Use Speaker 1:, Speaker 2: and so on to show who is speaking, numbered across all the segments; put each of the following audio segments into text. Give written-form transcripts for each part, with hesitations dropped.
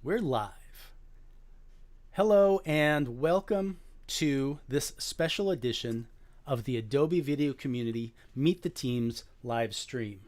Speaker 1: We're live. Hello and welcome to this special edition of the Adobe Video Community Meet the Teams live stream.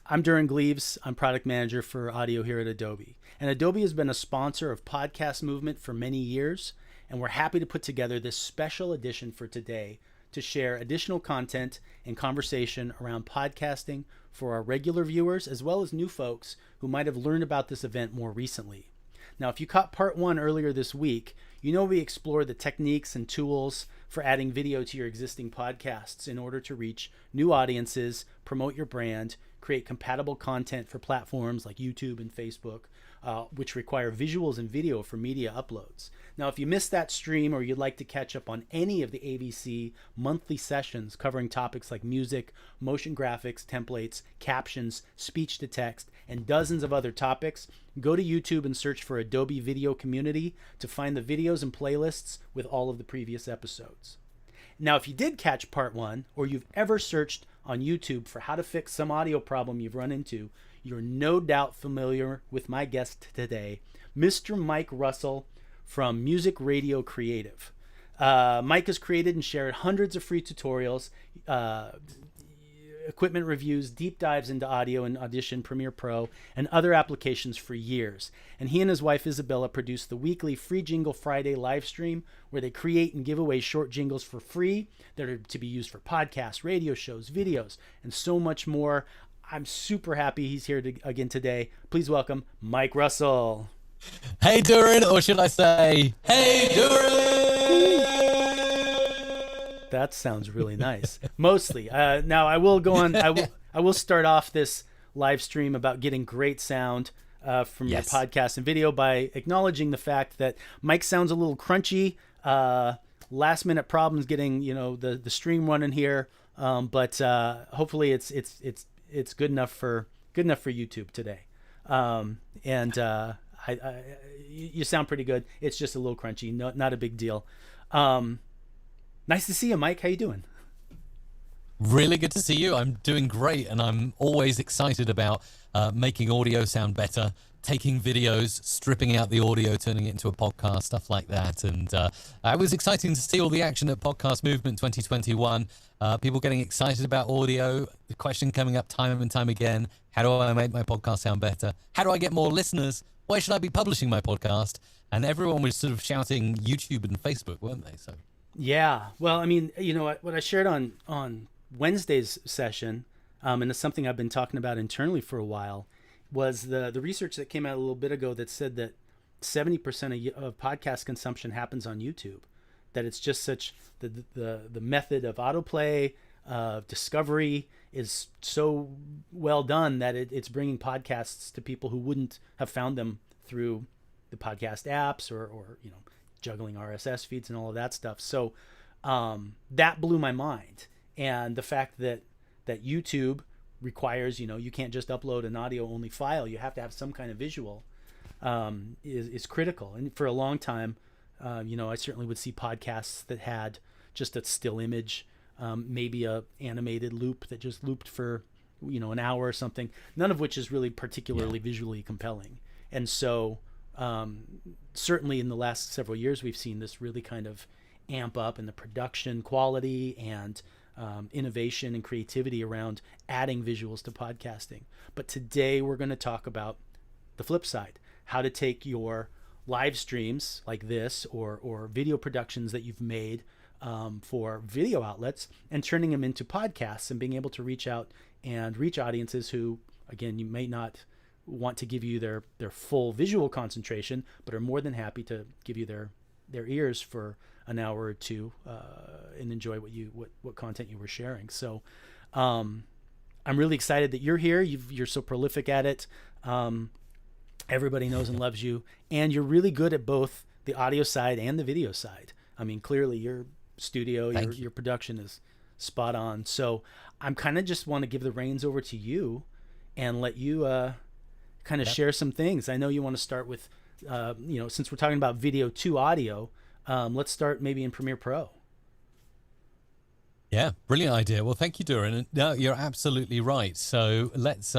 Speaker 1: I'm Durin Gleaves. I'm product manager for audio here at Adobe. And Adobe has been a sponsor of Podcast Movement for many years, and we're happy to put together this special edition for today to share additional content and conversation around podcasting for our regular viewers as well as new folks who might have learned about this event more recently. Now, if you caught part one earlier this week, you know we explored the techniques and tools for adding video to your existing podcasts in order to reach new audiences, promote your brand, create compatible content for platforms like YouTube and Facebook, which require visuals and video for media uploads. Now, if you missed that stream or you'd like to catch up on any of the ABC monthly sessions covering topics like music, motion graphics, templates, captions, speech to text, and dozens of other topics, go to YouTube and search for Adobe Video Community to find the videos and playlists with all of the previous episodes. Now, if you did catch part one, or you've ever searched on YouTube for how to fix some audio problem you've run into, you're no doubt familiar with my guest today, Mr. Mike Russell from Music Radio Creative. Mike has created and shared hundreds of free tutorials, equipment reviews, deep dives into audio and Audition, Premiere Pro, and other applications for years. And he and his wife Isabella produce the weekly Free Jingle Friday live stream where they create and give away short jingles for free that are to be used for podcasts, radio shows, videos, and so much more. I'm super happy he's here again today. Please welcome Mike Russell.
Speaker 2: Hey Durin, or should I say, hey Durin?
Speaker 1: That sounds really nice. Mostly. Now I will go on. I will start off this live stream about getting great sound from your podcast and video by acknowledging the fact that Mike sounds a little crunchy. Last minute problems getting the stream running here, but hopefully it's good enough for YouTube today. You sound pretty good. It's just a little crunchy. Not a big deal. Nice to see you, Mike. How you doing?
Speaker 2: Really good to see you. I'm doing great, and I'm always excited about making audio sound better, taking videos, stripping out the audio, turning it into a podcast, stuff like that. And it was exciting to see all the action at Podcast Movement 2021. People getting excited about audio. The question coming up time and time again: how do I make my podcast sound better? How do I get more listeners? Where should I be publishing my podcast? And everyone was sort of shouting YouTube and Facebook, weren't they? So.
Speaker 1: Yeah. Well, I mean, what I shared on Wednesday's session, and it's something I've been talking about internally for a while, was the research that came out a little bit ago that said that 70% of podcast consumption happens on YouTube. That it's just such the method of autoplay, discovery is so well done that it's bringing podcasts to people who wouldn't have found them through the podcast apps or juggling RSS feeds and all of that stuff. So that blew my mind. And the fact that YouTube requires, you can't just upload an audio only file. You have to have some kind of visual is critical. And for a long time, I certainly would see podcasts that had just a still image, maybe a animated loop that just looped for, an hour or something, none of which is really particularly visually compelling. And so certainly in the last several years, we've seen this really kind of amp up in the production quality and innovation and creativity around adding visuals to podcasting. But today we're going to talk about the flip side, how to take your live streams like this or video productions that you've made for video outlets and turning them into podcasts and being able to reach out and reach audiences who, again, you may not want to give you their full visual concentration, but are more than happy to give you their ears for an hour or two and enjoy what content you were sharing. So I'm really excited that you're here. You're so prolific at it. Everybody knows and loves you, and you're really good at both the audio side and the video side. I mean, clearly your studio, your production is spot on. So I'm kind of just want to give the reins over to you and let you kind of share some things. I know you want to start with, since we're talking about video to audio, let's start maybe in Premiere Pro.
Speaker 2: Yeah, brilliant idea. Well, thank you, Durin. No, you're absolutely right. So let's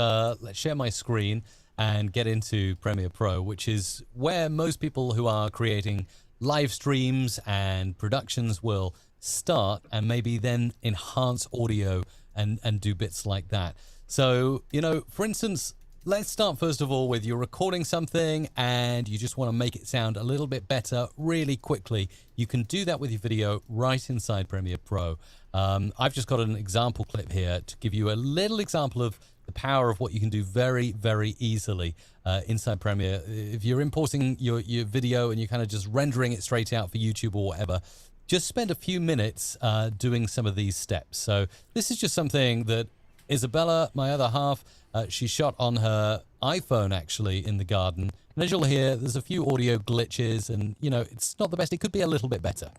Speaker 2: share my screen. and get into Premiere Pro, which is where most people who are creating live streams and productions will start, and maybe then enhance audio and do bits like that. So, you know, for instance, let's start first of all with you're recording something and you just want to make it sound a little bit better really quickly. You can do that with your video right inside Premiere Pro. I've just got an example clip here to give you a little example of the power of what you can do very, very easily inside Premiere. If you're importing your video and you're kind of just rendering it straight out for YouTube or whatever, just spend a few minutes doing some of these steps. So this is just something that Isabella, my other half, she shot on her iPhone actually in the garden. And as you'll hear, there's a few audio glitches and, you know, it's not the best. It could be a little bit better.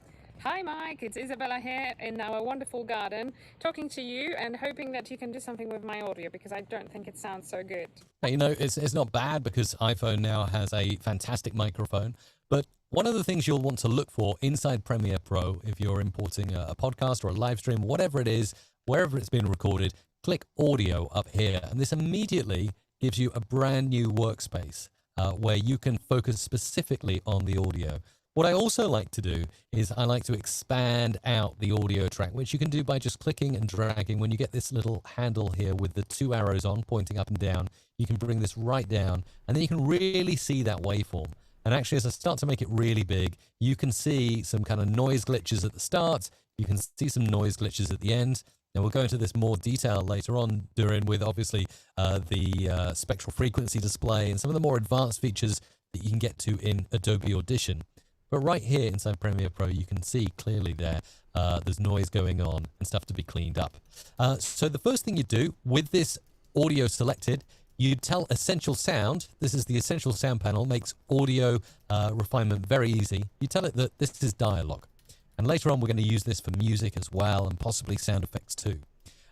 Speaker 3: Hi Mike, it's Isabella here in our wonderful garden, talking to you and hoping that you can do something with my audio because I don't think it sounds so good.
Speaker 2: You know, it's not bad because iPhone now has a fantastic microphone, but one of the things you'll want to look for inside Premiere Pro, if you're importing a podcast or a live stream, whatever it is, wherever it's been recorded, click audio up here, and this immediately gives you a brand new workspace where you can focus specifically on the audio. What I also like to do is I like to expand out the audio track, which you can do by just clicking and dragging. When you get this little handle here with the two arrows on pointing up and down, you can bring this right down and then you can really see that waveform. And actually, as I start to make it really big, you can see some kind of noise glitches at the start. You can see some noise glitches at the end. Now we'll go into this more detail later on, Durin, with obviously the spectral frequency display and some of the more advanced features that you can get to in Adobe Audition. But right here inside Premiere Pro, you can see clearly there's noise going on and stuff to be cleaned up. So the first thing you do with this audio selected, you tell Essential Sound, this is the Essential Sound panel, makes audio refinement very easy. You tell it that this is dialogue. And later on, we're going to use this for music as well and possibly sound effects too.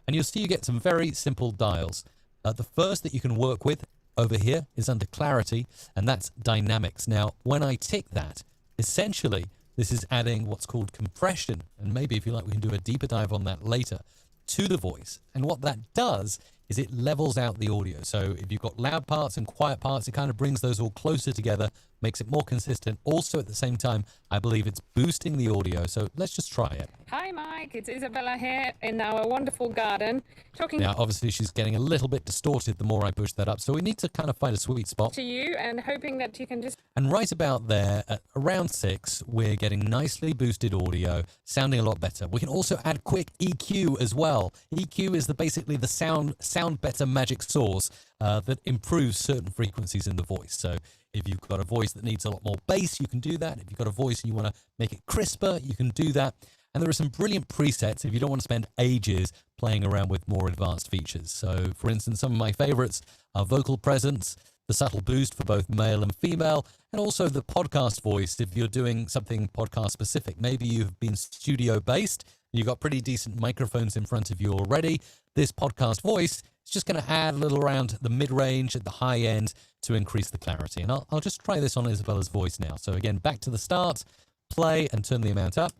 Speaker 2: And you'll see you get some very simple dials. The first that you can work with over here is under Clarity, and that's Dynamics. Now, when I tick that, essentially, this is adding what's called compression, and maybe if you like, we can do a deeper dive on that later, to the voice. And what that does is it levels out the audio. So if you've got loud parts and quiet parts, it kind of brings those all closer together, makes it more consistent. Also, at the same time, I believe it's boosting the audio. So let's just try it.
Speaker 3: Hi Mike, it's Isabella here in our wonderful garden, talking
Speaker 2: Now, obviously, she's getting a little bit distorted the more I push that up. So we need to kind of find a sweet spot.
Speaker 3: to you and hoping that you can just...
Speaker 2: And right about there, at around 6, we're getting nicely boosted audio, sounding a lot better. We can also add quick EQ as well. EQ is basically the sound better magic sauce that improves certain frequencies in the voice. So if you've got a voice that needs a lot more bass, you can do that. If you've got a voice and you want to make it crisper, you can do that. And there are some brilliant presets if you don't want to spend ages playing around with more advanced features. So, for instance, some of my favorites are vocal presence, the subtle boost for both male and female, and also the podcast voice if you're doing something podcast specific. Maybe you've been studio based, you've got pretty decent microphones in front of you already. This podcast voice is just going to add a little around the mid-range at the high end to increase the clarity. And I'll just try this on Isabella's voice now. So again, back to the start, play and turn the amount up.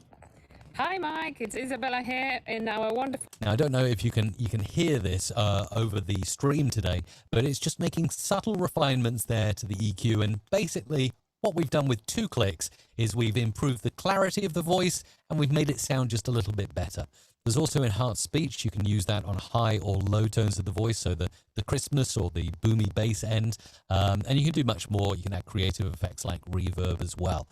Speaker 3: Hi Mike, it's Isabella here in our wonderful...
Speaker 2: Now, I don't know if you can hear this over the stream today, but it's just making subtle refinements there to the EQ. And basically, what we've done with 2 clicks is we've improved the clarity of the voice and we've made it sound just a little bit better. There's also enhanced speech. You can use that on high or low tones of the voice, so the crispness or the boomy bass end. And you can do much more. You can add creative effects like reverb as well.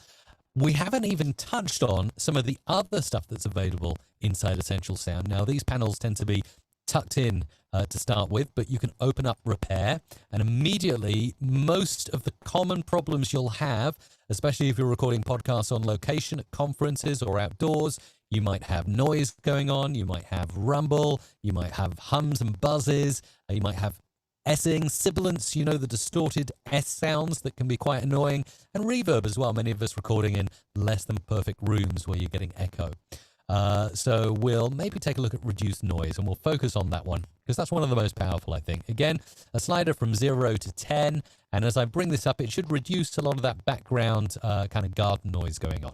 Speaker 2: We haven't even touched on some of the other stuff that's available inside Essential Sound. Now, these panels tend to be tucked in to start with, but you can open up Repair, and immediately most of the common problems you'll have, especially if you're recording podcasts on location at conferences or outdoors, you might have noise going on, you might have rumble, you might have hums and buzzes, you might have S-ing, sibilance, you know, the distorted S sounds that can be quite annoying, and reverb as well, many of us recording in less than perfect rooms where you're getting echo. So we'll maybe take a look at reduced noise, and we'll focus on that one, because that's one of the most powerful, I think. Again, a slider from 0 to 10, and as I bring this up, it should reduce a lot of that background kind of garden noise going on.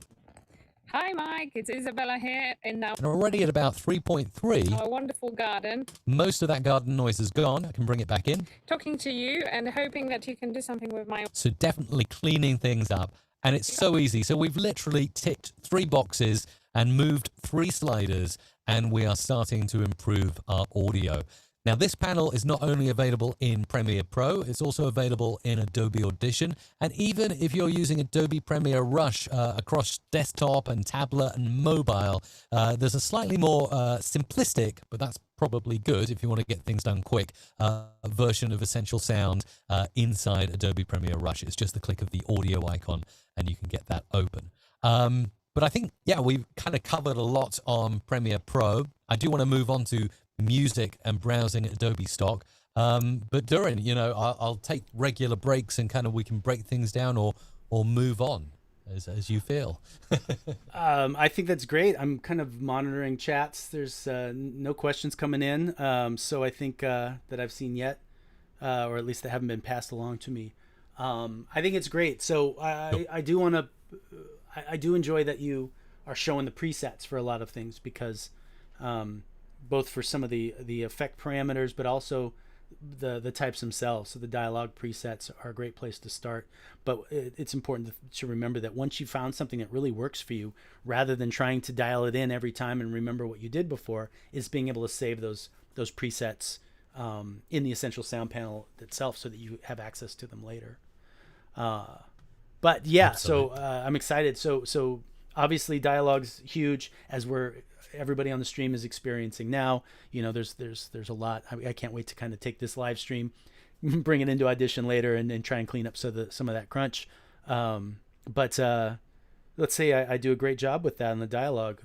Speaker 3: Hi, Mike. It's Isabella here in
Speaker 2: And already at about 3.3,
Speaker 3: our wonderful garden,
Speaker 2: most of that garden noise is gone. I can bring it back in.
Speaker 3: talking to you and hoping that you can do something with my.
Speaker 2: So definitely cleaning things up. And it's so easy. So we've literally ticked 3 boxes and moved 3 sliders, and we are starting to improve our audio. Now, this panel is not only available in Premiere Pro, it's also available in Adobe Audition. And even if you're using Adobe Premiere Rush across desktop and tablet and mobile, there's a slightly more simplistic, but that's probably good if you want to get things done quick, version of Essential Sound inside Adobe Premiere Rush. It's just the click of the audio icon and you can get that open. But I think, yeah, we've kind of covered a lot on Premiere Pro. I do want to move on to music and browsing Adobe stock. But Durin, you know, I'll take regular breaks and kind of we can break things down or move on as you feel.
Speaker 1: I think that's great. I'm kind of monitoring chats. There's no questions coming in. So I think that I've seen yet, or at least they haven't been passed along to me. I think it's great. So I do want to, I do enjoy that you are showing the presets for a lot of things because both for some of the effect parameters, but also the types themselves. So the dialogue presets are a great place to start. But it's important to remember that once you found something that really works for you, rather than trying to dial it in every time and remember what you did before, is being able to save those presets in the Essential Sound panel itself so that you have access to them later. But yeah, absolutely. So I'm excited. So obviously dialogue's huge, as everybody on the stream is experiencing now. You know, there's a lot. I can't wait to kind of take this live stream, bring it into Audition later, and try and clean up some of that crunch. But let's say I do a great job with that in the dialogue.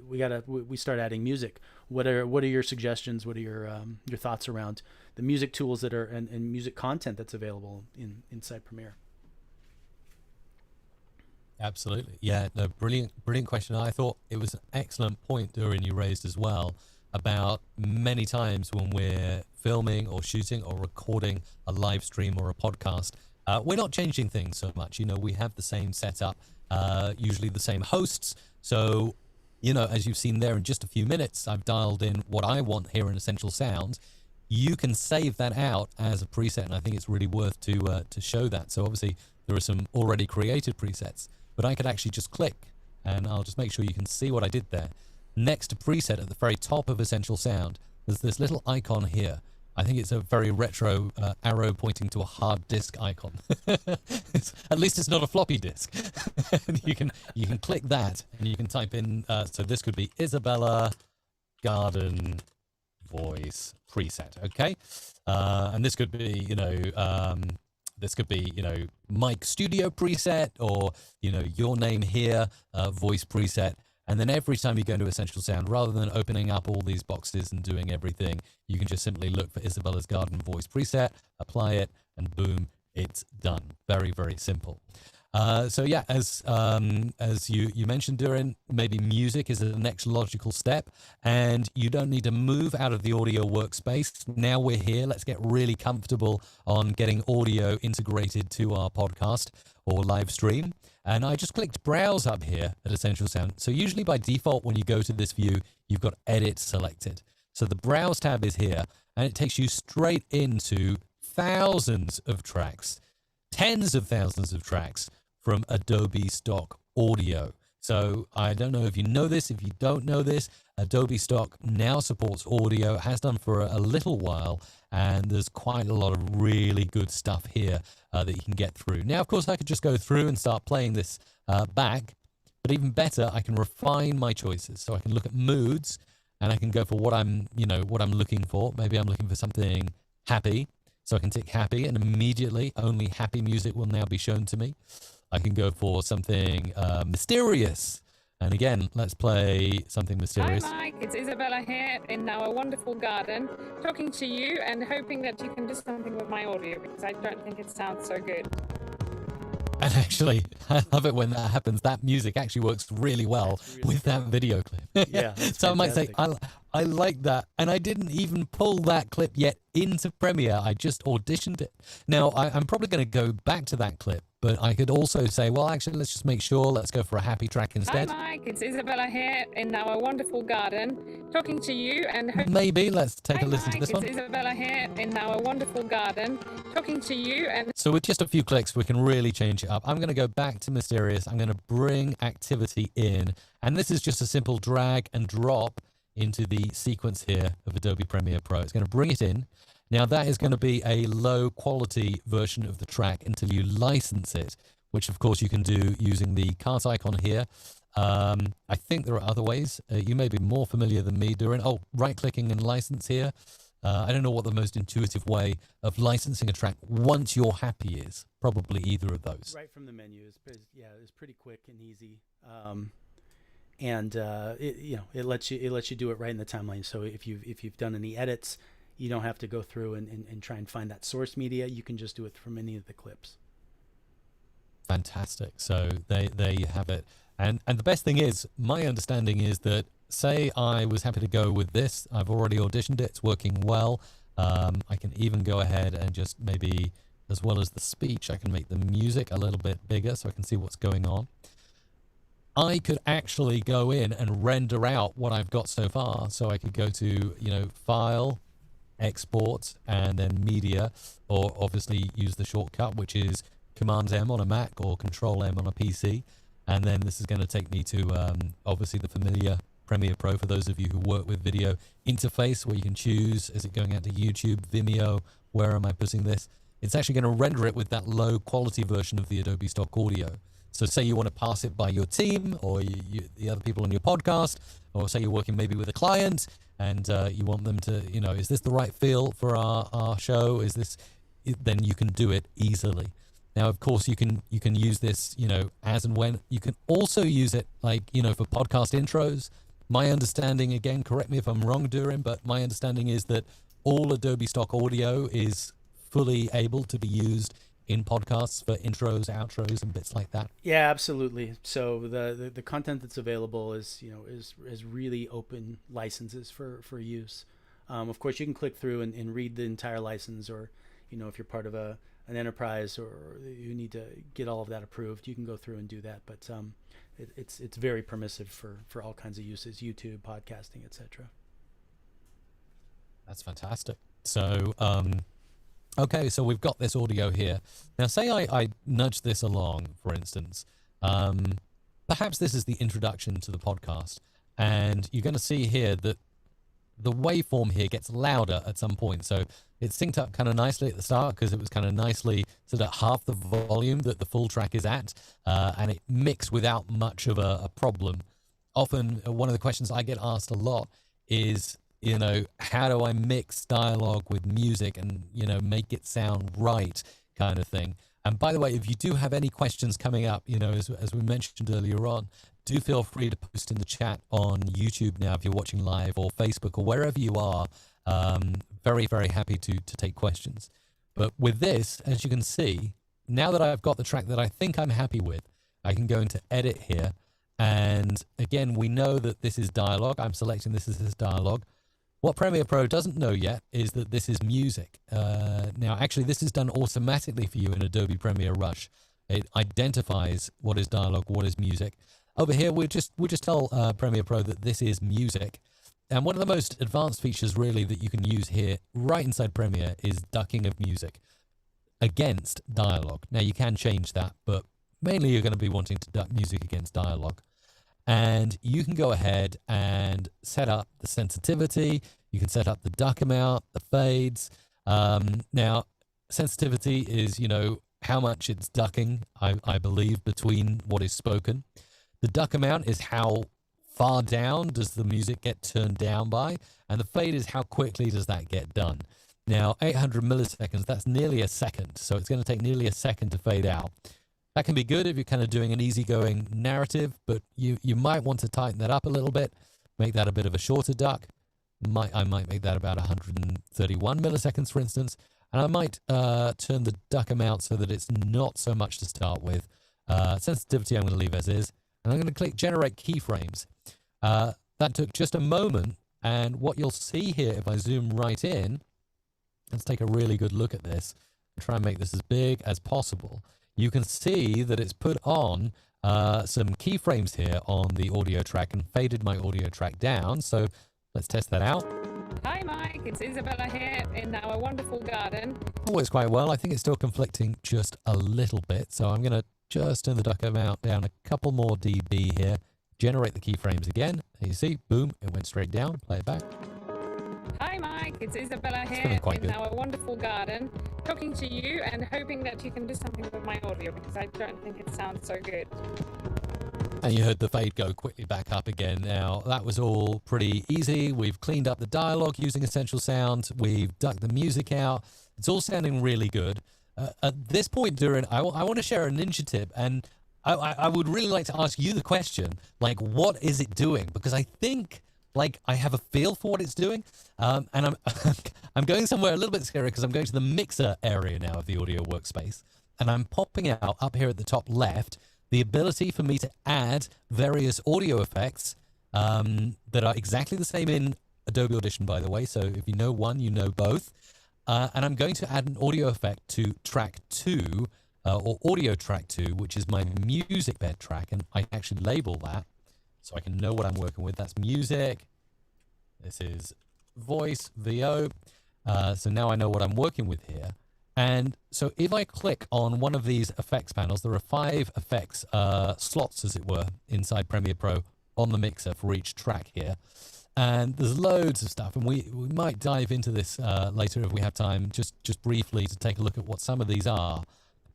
Speaker 1: We start adding music. What are your suggestions? What are your thoughts around the music tools that are and music content that's available inside Premiere?
Speaker 2: Absolutely. Yeah, no, brilliant question. I thought it was an excellent point, Durin, you raised as well, about many times when we're filming or shooting or recording a live stream or a podcast, we're not changing things so much. You know, we have the same setup, usually the same hosts. So, you know, as you've seen there in just a few minutes, I've dialed in what I want here in Essential Sound. You can save that out as a preset, and I think it's really worth to show that. So obviously there are some already created presets, but I could actually just click, and I'll just make sure you can see what I did there. Next to preset at the very top of Essential Sound, there's this little icon here. I think it's a very retro arrow pointing to a hard disk icon. At least it's not a floppy disk. you can click that, and you can type in, so this could be Isabella Garden Voice Preset, okay? And this could be, Mike Studio preset, or, your name here, voice preset. And then every time you go into Essential Sound, rather than opening up all these boxes and doing everything, you can just simply look for Isabella's Garden Voice preset, apply it, and boom, it's done. Very, very simple. So yeah, as you mentioned, Durin, maybe music is the next logical step, and you don't need to move out of the audio workspace. Now we're here. Let's get really comfortable on getting audio integrated to our podcast or live stream. And I just clicked Browse up here at Essential Sound. So usually by default, when you go to this view, you've got Edit selected. So the Browse tab is here, and it takes you straight into thousands of tracks, tens of thousands of tracks from Adobe Stock Audio. So I don't know if you know this. If you don't know this, Adobe Stock now supports audio, has done for a little while, and there's quite a lot of really good stuff here that you can get through. Now, of course, I could just go through and start playing this back, but even better, I can refine my choices. So I can look at moods, and I can go for what I'm looking for. Maybe I'm looking for something happy, so I can tick happy, and immediately only happy music will now be shown to me. I can go for something mysterious. And again, let's play something mysterious.
Speaker 3: Hi, Mike. It's Isabella here in our wonderful garden, talking to you and hoping that you can do something with my audio because I don't think it sounds so good.
Speaker 2: And actually, I love it when that happens. That music actually works really well with that video clip.
Speaker 1: Yeah.
Speaker 2: So I might say, I like that. And I didn't even pull that clip yet into Premiere. I just auditioned it. Now, I'm probably going to go back to that clip But I could also say, well, actually, let's just make sure, let's go for a happy track
Speaker 3: Hi
Speaker 2: instead.
Speaker 3: Mike, it's Isabella here in our wonderful garden, talking to you and
Speaker 2: Maybe let's take
Speaker 3: Hi
Speaker 2: a listen
Speaker 3: Mike,
Speaker 2: to this one.
Speaker 3: it's Isabella here in our wonderful garden, talking to you and
Speaker 2: So with just a few clicks, we can really change it up. I'm going to go back to Mysterious. I'm going to bring activity in. And this is just a simple drag and drop into the sequence here of Adobe Premiere Pro. It's going to bring it in. Now that is going to be a low quality version of the track until you license it, which of course you can do using the cart icon here. I think there are other ways. You may be more familiar than me, Durin. Oh, right-clicking and license here. I don't know what the most intuitive way of licensing a track once you're happy is. Probably either of those.
Speaker 1: Right from the menu is it's pretty quick and easy. And it lets you do it right in the timeline. So if you've done any edits, you don't have to go through and try and find that source media. You can just do it from any of the clips.
Speaker 2: Fantastic. So there you have it. And the best thing is, my understanding is that, say I was happy to go with this. I've already auditioned it. It's working well. I can even go ahead and just maybe, as well as the speech, I can make the music a little bit bigger so I can see what's going on. I could actually go in and render out what I've got so far. So I could go to, File, Export, and then Media, or obviously use the shortcut, which is Command-M on a Mac or Control-M on a PC. And then this is going to take me to, obviously, the familiar Premiere Pro for those of you who work with video interface, where you can choose, is it going out to YouTube, Vimeo, where am I putting this? It's actually going to render it with that low quality version of the Adobe stock audio. So say you want to pass it by your team or the other people on your podcast, or say you're working maybe with a client and you want them to, is this the right feel for our show? Then you can do it easily. Now, of course, you can use this, as and when. You can also use it for podcast intros. My understanding, again, correct me if I'm wrong, Durin, but my understanding is that all Adobe stock audio is fully able to be used in podcasts for intros, outros, and bits like that.
Speaker 1: Yeah, absolutely. So the content that's available is really open licenses for use. Of course, you can click through and read the entire license, or if you're part of an enterprise or you need to get all of that approved, you can go through and do that. But it's very permissive for all kinds of uses: YouTube, podcasting, etc.
Speaker 2: That's fantastic. So okay, so we've got this audio here. Now, say I nudge this along, for instance. Perhaps this is the introduction to the podcast, and you're going to see here that the waveform here gets louder at some point. So it's synced up kind of nicely at the start because it was kind of nicely sort of half the volume that the full track is at, and it mixed without much of a problem. Often, one of the questions I get asked a lot is, how do I mix dialogue with music and, make it sound right, kind of thing. And by the way, if you do have any questions coming up, as we mentioned earlier on, do feel free to post in the chat on YouTube now if you're watching live, or Facebook, or wherever you are. Very, very happy to take questions. But with this, as you can see, now that I've got the track that I think I'm happy with, I can go into Edit here. And again, we know that this is dialogue. I'm selecting this as dialogue. What Premiere Pro doesn't know yet is that this is music. Now, actually, this is done automatically for you in Adobe Premiere Rush. It identifies what is dialogue, what is music. Over here, we'll just tell Premiere Pro that this is music. And one of the most advanced features, really, that you can use here, right inside Premiere, is ducking of music against dialogue. Now, you can change that, but mainly you're going to be wanting to duck music against dialogue. And you can go ahead and set up the sensitivity. You can set up the duck amount, the fades. Now, sensitivity is, how much it's ducking, I believe, between what is spoken. The duck amount is how far down does the music get turned down by. And the fade is how quickly does that get done. Now, 800 milliseconds, that's nearly a second. So it's going to take nearly a second to fade out. That can be good if you're kind of doing an easygoing narrative, but you might want to tighten that up a little bit, make that a bit of a shorter duck. I might make that about 131 milliseconds, for instance, and I might turn the duck amount so that it's not so much to start with. Sensitivity I'm going to leave as is, and I'm going to click Generate Keyframes. That took just a moment, and what you'll see here, if I zoom right in, let's take a really good look at this, and try and make this as big as possible. you can see that it's put on some keyframes here on the audio track and faded my audio track down. So let's test that out.
Speaker 3: Hi Mike, it's Isabella here in our wonderful garden.
Speaker 2: Oh, it's quite well. I think it's still conflicting just a little bit. So I'm going to just turn the duck amount down a couple more dB here. Generate the keyframes again. There you see, boom, it went straight down. Play it back.
Speaker 3: Hi Mike, it's Isabella
Speaker 2: feeling
Speaker 3: here
Speaker 2: quite
Speaker 3: in
Speaker 2: good.
Speaker 3: our wonderful garden, talking to you and hoping that you can do something with my audio because I don't think it sounds so good.
Speaker 2: And you heard the fade go quickly back up again. Now, that was all pretty easy. We've cleaned up the dialogue using Essential Sound. We've ducked the music out. It's all sounding really good. At this point, Durin, I want to share a ninja tip, and I would really like to ask you the question, like, what is it doing? Because I think, like, I have a feel for what it's doing, and I'm I'm going somewhere a little bit scary because I'm going to the mixer area now of the audio workspace, and I'm popping out up here at the top left the ability for me to add various audio effects that are exactly the same in Adobe Audition, by the way. So if you know one, you know both. And I'm going to add an audio effect to track 2, or audio track 2, which is my music bed track. And I actually label that so I can know what I'm working with. That's music. This is voice, VO. So now I know what I'm working with here. And so if I click on one of these effects panels, there are 5 effects slots, as it were, inside Premiere Pro on the mixer for each track here. And there's loads of stuff, and we might dive into this later if we have time, just briefly to take a look at what some of these are.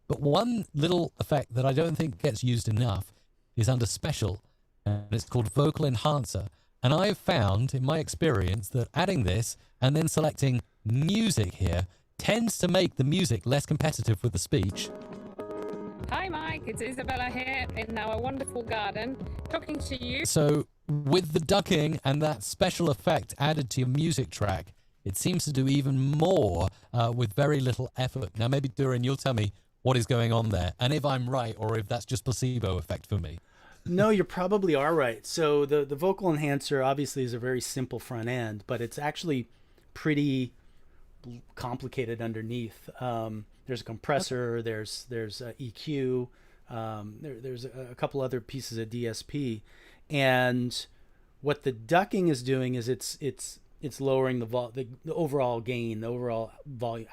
Speaker 2: But one little effect that I don't think gets used enough is under Special, and it's called Vocal Enhancer. And I've found, in my experience, that adding this and then selecting Music here tends to make the music less competitive with the speech.
Speaker 3: Hi Mike, it's Isabella here in our wonderful garden, talking to you.
Speaker 2: So with the ducking and that special effect added to your music track, it seems to do even more with very little effort. Now maybe Durin, you'll tell me what is going on there, and if I'm right or if that's just placebo effect for me.
Speaker 1: No, you probably are right. So the vocal enhancer obviously is a very simple front end, but it's actually pretty complicated underneath. There's a compressor, there's a EQ, there's a couple other pieces of DSP, and what the ducking is doing is it's lowering the overall gain, the overall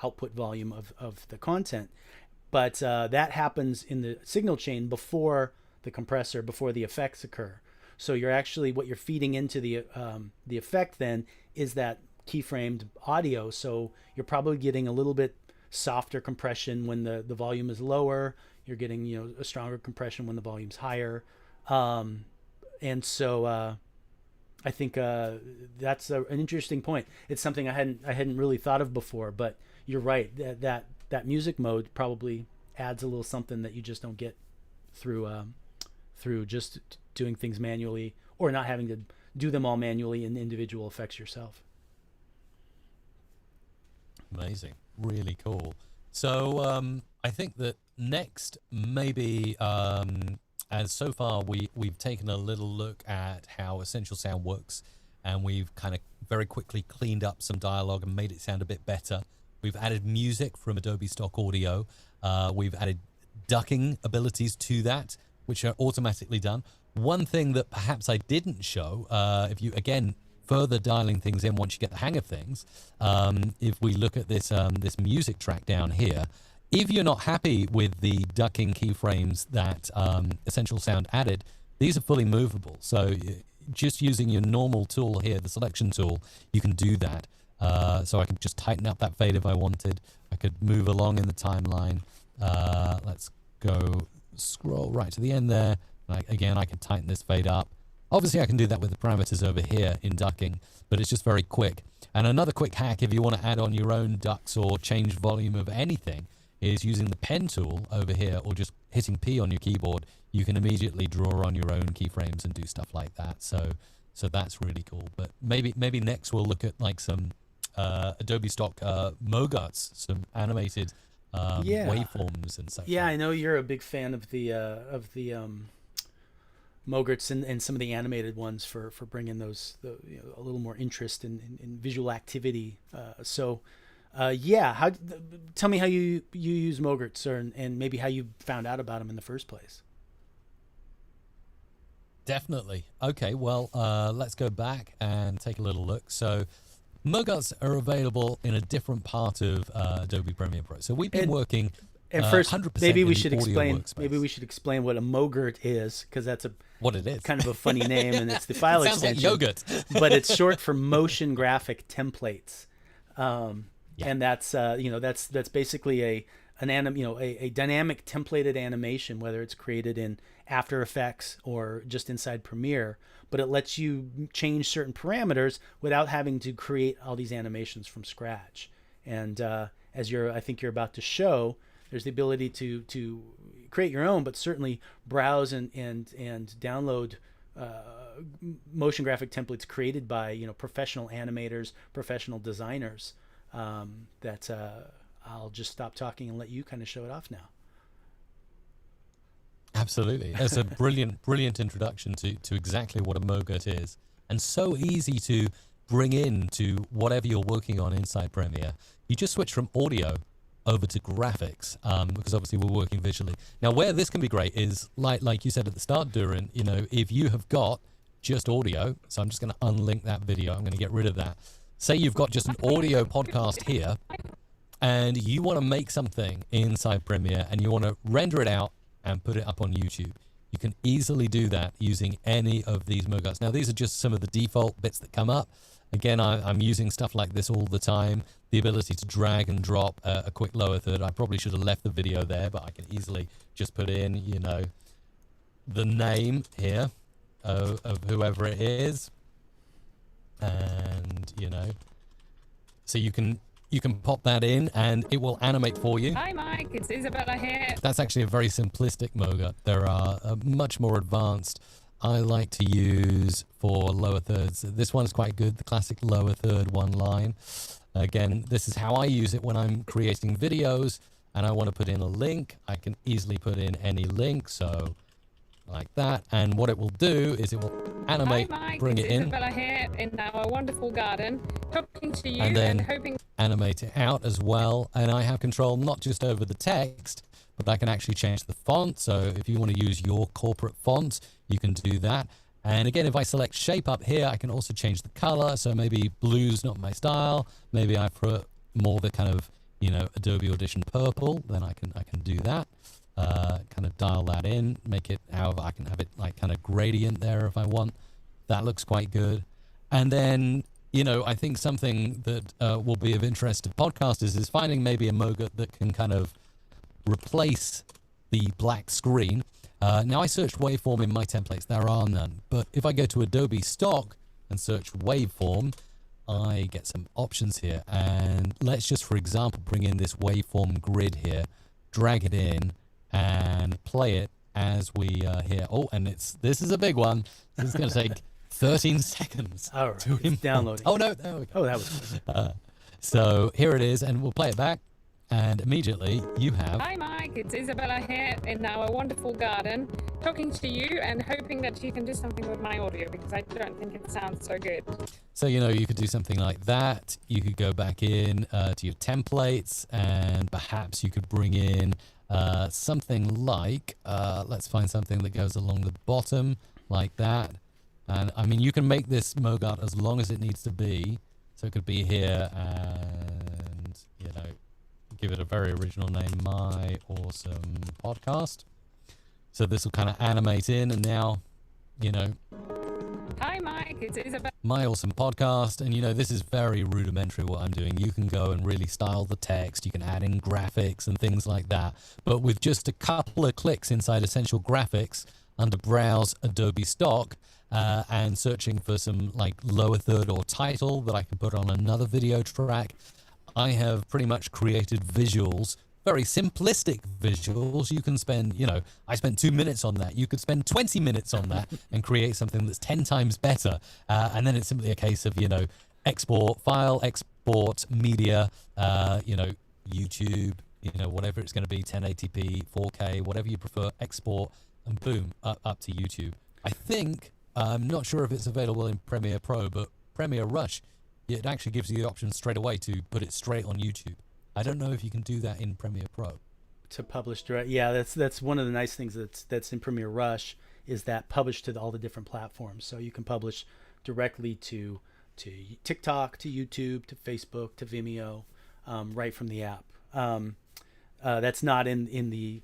Speaker 1: output volume of the content, but that happens in the signal chain before the compressor, before the effects occur. So you're actually, what you're feeding into the effect then is that keyframed audio, so you're probably getting a little bit softer compression when the volume is lower. You're getting, you know, a stronger compression when the volume's higher, and so I think that's an interesting point. It's something I hadn't really thought of before, but you're right, that music mode probably adds a little something that you just don't get through just doing things manually, or not having to do them all manually in individual effects yourself.
Speaker 2: Amazing, really cool. So I think that next, maybe as so far we've taken a little look at how Essential Sound works, and we've kind of very quickly cleaned up some dialogue and made it sound a bit better. We've added music from Adobe Stock Audio. We've added ducking abilities to that, which are automatically done. One thing that perhaps I didn't show, if you, again, further dialing things in once you get the hang of things, if we look at this this music track down here, if you're not happy with the ducking keyframes that Essential Sound added, these are fully movable. So just using your normal tool here, the selection tool, you can do that. So I can just tighten up that fade if I wanted. I could move along in the timeline. Let's go scroll right to the end there. Again, I can tighten this fade up. Obviously, I can do that with the parameters over here in ducking, but it's just very quick. And another quick hack, if you want to add on your own ducks or change volume of anything, is using the pen tool over here, or just hitting P on your keyboard. You can immediately draw on your own keyframes and do stuff like that. So that's really cool. But maybe next we'll look at like some Adobe Stock MoGuts, some animated waveforms and stuff.
Speaker 1: Yeah, I know you're a big fan of the MoGuts and some of the animated ones for bringing those a little more interest in visual activity. So Yeah. Tell me how you use Mogerts, and maybe how you found out about them in the first place.
Speaker 2: Definitely. Okay, well, let's go back and take a little look. So Mogarts are available in a different part of Adobe Premiere Pro. So we've been working
Speaker 1: And first,
Speaker 2: 100%
Speaker 1: maybe we
Speaker 2: in the
Speaker 1: should
Speaker 2: audio
Speaker 1: explain.
Speaker 2: workspace.
Speaker 1: Maybe we should explain what a Mogert is, because that's
Speaker 2: What it is.
Speaker 1: kind of a funny name, and it's the file
Speaker 2: Sounds like
Speaker 1: extension.
Speaker 2: yogurt.
Speaker 1: But it's short for motion graphic templates, and that's basically a dynamic templated animation, whether it's created in After Effects or just inside Premiere. But it lets you change certain parameters without having to create all these animations from scratch. And as I think you're about to show, there's the ability to create your own, but certainly browse and download motion graphic templates created by professional animators, professional designers. I'll just stop talking and let you kind of show it off now.
Speaker 2: Absolutely. That's a brilliant introduction to exactly what a Mogert is, and so easy to bring into whatever you're working on inside Premiere. You just switch from audio over to graphics, because obviously we're working visually. Now, where this can be great is, like you said at the start, Durin, if you have got just audio, so I'm just going to unlink that video, I'm going to get rid of that. Say you've got just an audio podcast here, and you want to make something inside Premiere, and you want to render it out and put it up on YouTube. You can easily do that using any of these Mogarts. Now, these are just some of the default bits that come up. Again, I'm using stuff like this all the time. The ability to drag and drop a quick lower third. I probably should have left the video there, but I can easily just put in, the name here of whoever it is. And, so you can pop that in and it will animate for you.
Speaker 3: Hi Mike, it's Isabella here.
Speaker 2: That's actually a very simplistic Mogart. There are much more advanced I like to use for lower thirds. This one's quite good, the classic lower third one line. Again, this is how I use it when I'm creating videos and I want to put in a link. I can easily put in any link, so like that. And what it will do is it will animate,
Speaker 3: Hi Mike,
Speaker 2: bring
Speaker 3: it's
Speaker 2: it in.
Speaker 3: Isabella here in our wonderful garden, talking to you
Speaker 2: And then
Speaker 3: hoping
Speaker 2: animate it out as well. And I have control not just over the text, but I can actually change the font. So if you want to use your corporate font, you can do that. And again, if I select shape up here, I can also change the color. So maybe blue's not my style. Maybe I put more the kind of, Adobe Audition purple. Then I can do that. Kind of dial that in, make it however I can have it like kind of gradient there if I want. That looks quite good. And then, I think something that will be of interest to podcasters is finding maybe a Mogart that can kind of replace the black screen. Now I searched waveform in my templates, there are none, but if I go to Adobe Stock and search waveform, I get some options here. And let's just, for example, bring in this waveform grid here, drag it in and play it as we hear. Oh, and this is a big one. This is going to take 13 seconds.
Speaker 1: All right,
Speaker 2: to
Speaker 1: it's
Speaker 2: import.
Speaker 1: downloading.
Speaker 2: Oh no, there we go.
Speaker 1: Oh, that was good.
Speaker 2: So here it is, and we'll play it back. And immediately you have...
Speaker 3: Hi Mike, it's Isabella here in our wonderful garden, talking to you and hoping that you can do something with my audio because I don't think it sounds so good.
Speaker 2: So, you could do something like that. You could go back in to your templates and perhaps you could bring in something like, let's find something that goes along the bottom like that. And I mean, you can make this Mogart as long as it needs to be. So it could be here and, give it a very original name, My Awesome Podcast. So this will kind of animate in and now,
Speaker 3: Hi Mike, it's Isabella.
Speaker 2: My Awesome Podcast. And, this is very rudimentary what I'm doing. You can go and really style the text. You can add in graphics and things like that. But with just a couple of clicks inside Essential Graphics under Browse Adobe Stock and searching for some like lower third or title that I can put on another video track, I have pretty much created visuals, very simplistic visuals. You can spend, I spent 2 minutes on that. You could spend 20 minutes on that and create something that's 10 times better. And then it's simply a case of, export file, export media, YouTube, whatever it's going to be, 1080p, 4K, whatever you prefer, export, and boom, up to YouTube. I think, I'm not sure if it's available in Premiere Pro, but Premiere Rush, it actually gives you the option straight away to put it straight on YouTube. I don't know if you can do that in Premiere Pro.
Speaker 1: To publish direct, yeah, that's one of the nice things that's in Premiere Rush, is that publish to all the different platforms. So you can publish directly to TikTok, to YouTube, to Facebook, to Vimeo, right from the app. That's not in the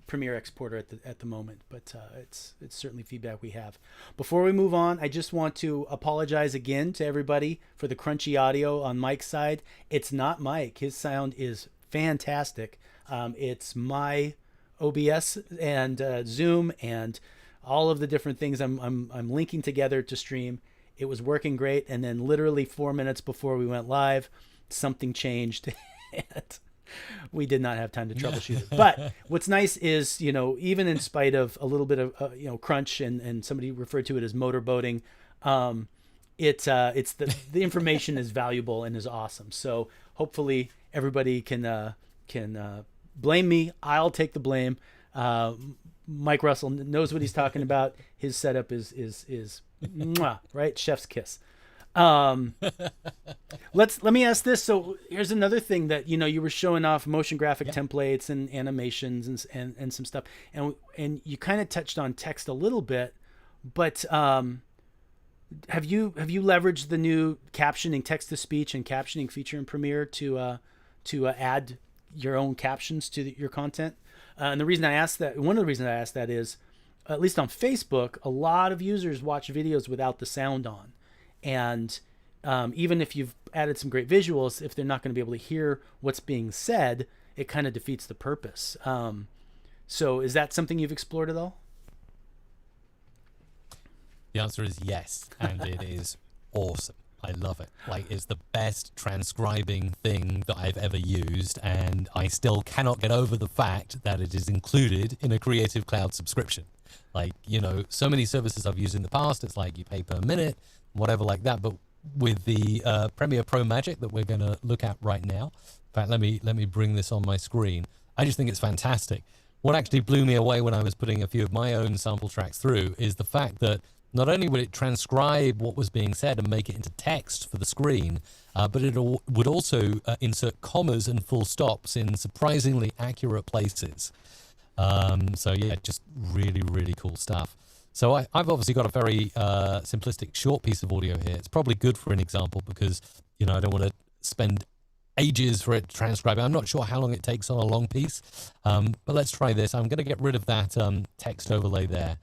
Speaker 1: Premiere exporter at the moment, but it's certainly feedback we have. Before we move on, I just want to apologize again to everybody for the crunchy audio on Mike's side. It's not Mike. His sound is fantastic. It's my OBS and Zoom and all of the different things I'm linking together to stream. It was working great, and then literally 4 minutes before we went live, something changed, and we did not have time to troubleshoot it. But what's nice is, even in spite of a little bit of crunch, and somebody referred to it as motorboating, it's the information is valuable and is awesome. So hopefully everybody can blame me. I'll take the blame. Mike Russell knows what he's talking about. His setup is mwah, right? Chef's kiss. Let me ask this. So here's another thing that, you were showing off motion graphic templates and animations and some stuff. And you kind of touched on text a little bit, but, have you leveraged the new captioning, text to speech and captioning feature in Premiere to add your own captions to your content? And the reason I asked that, one of the reasons I asked that is, at least on Facebook, a lot of users watch videos without the sound on. And even if you've added some great visuals, if they're not going to be able to hear what's being said, it kind of defeats the purpose. So is that something you've explored at all?
Speaker 2: The answer is yes, and it is awesome. I love it. Like, it's the best transcribing thing that I've ever used, and I still cannot get over the fact that it is included in a Creative Cloud subscription. Like, so many services I've used in the past, it's like you pay per minute, whatever like that. But with the Premiere Pro magic that we're going to look at right now, in fact, let me bring this on my screen. I just think it's fantastic. What actually blew me away when I was putting a few of my own sample tracks through is the fact that not only would it transcribe what was being said and make it into text for the screen, but it would also insert commas and full stops in surprisingly accurate places. So yeah, just really, really cool stuff. So I've obviously got a very simplistic short piece of audio here. It's probably good for an example because, I don't want to spend ages for it to transcribe. I'm not sure how long it takes on a long piece, but let's try this. I'm going to get rid of that text overlay there.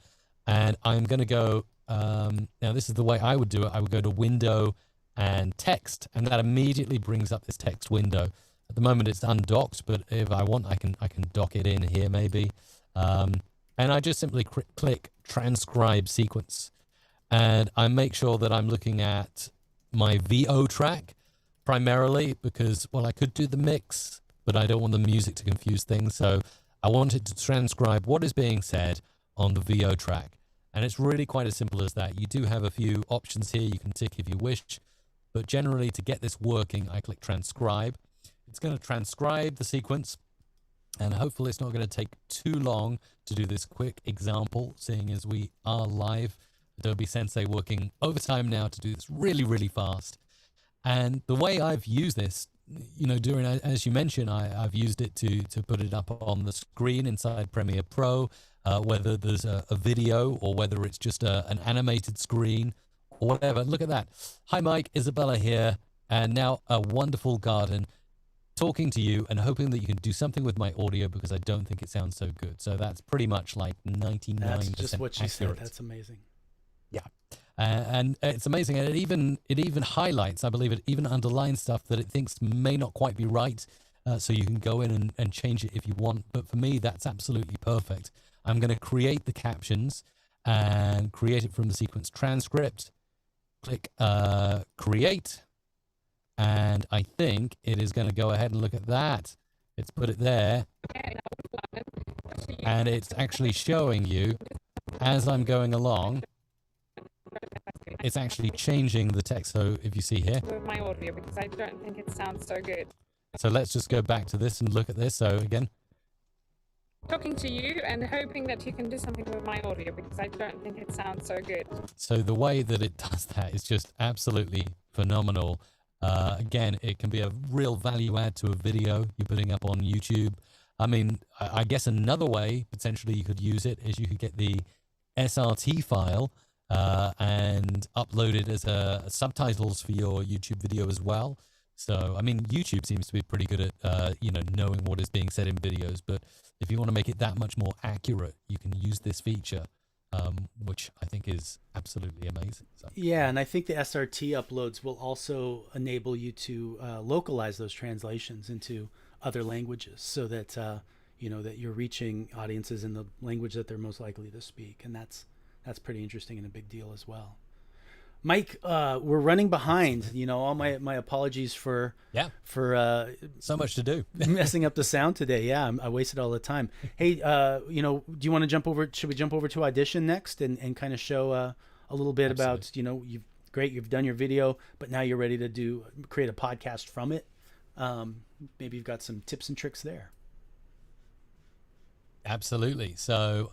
Speaker 2: And I'm going to go, now this is the way I would do it. I would go to Window and Text, and that immediately brings up this text window. At the moment it's undocked, but if I want, I can dock it in here maybe. And I just simply click Transcribe Sequence. And I make sure that I'm looking at my VO track primarily because, well, I could do the mix, but I don't want the music to confuse things. So I want it to transcribe what is being said on the VO track. And it's really quite as simple as that. You do have a few options here you can tick if you wish, but generally to get this working, I click Transcribe. It's going to transcribe the sequence, and hopefully it's not going to take too long to do this quick example, seeing as we are live. Adobe Sensei working overtime now to do this really, really fast. And the way I've used this, Durin, as you mentioned, I've used it to put it up on the screen inside Premiere Pro, whether there's a video or whether it's just an animated screen or whatever. Look at that. Hi, Mike, Isabella here, and now a wonderful garden talking to you and hoping that you can do something with my audio because I don't think it sounds so good. So that's pretty much like 99%
Speaker 1: That's just what she
Speaker 2: accurate.
Speaker 1: said. That's amazing.
Speaker 2: Yeah. And it's amazing. And it even highlights, I believe it even underlines stuff that it thinks may not quite be right. So you can go in and change it if you want. But for me, that's absolutely perfect. I'm going to create the captions and create it from the sequence transcript. Click create. And I think it is going to go ahead and look at that. It's put it there. And it's actually showing you as I'm going along. It's actually changing the text. So if you see here.
Speaker 3: With my audio because I don't think it sounds so good.
Speaker 2: So let's just go back to this and look at this. So again.
Speaker 3: Talking to you and hoping that you can do something with my audio because I don't think it sounds so good.
Speaker 2: So the way that it does that is just absolutely phenomenal. Again, it can be a real value add to a video you're putting up on YouTube. I mean, I guess another way potentially you could use it is you could get the SRT file and upload it as subtitles for your YouTube video as well. So, I mean, YouTube seems to be pretty good at, knowing what is being said in videos. But if you want to make it that much more accurate, you can use this feature, which I think is absolutely amazing. So,
Speaker 1: yeah, and I think the SRT uploads will also enable you to localize those translations into other languages, so that that you're reaching audiences in the language that they're most likely to speak, and that's pretty interesting and a big deal as well. Mike, we're running behind. All my apologies for
Speaker 2: so much to do.
Speaker 1: messing up the sound today. Yeah, I wasted all the time. Hey, do you want to jump over? Should we jump over to Audition next and kind of show a little bit about you've done your video, but now you're ready to create a podcast from it. Maybe you've got some tips and tricks there.
Speaker 2: Absolutely. So,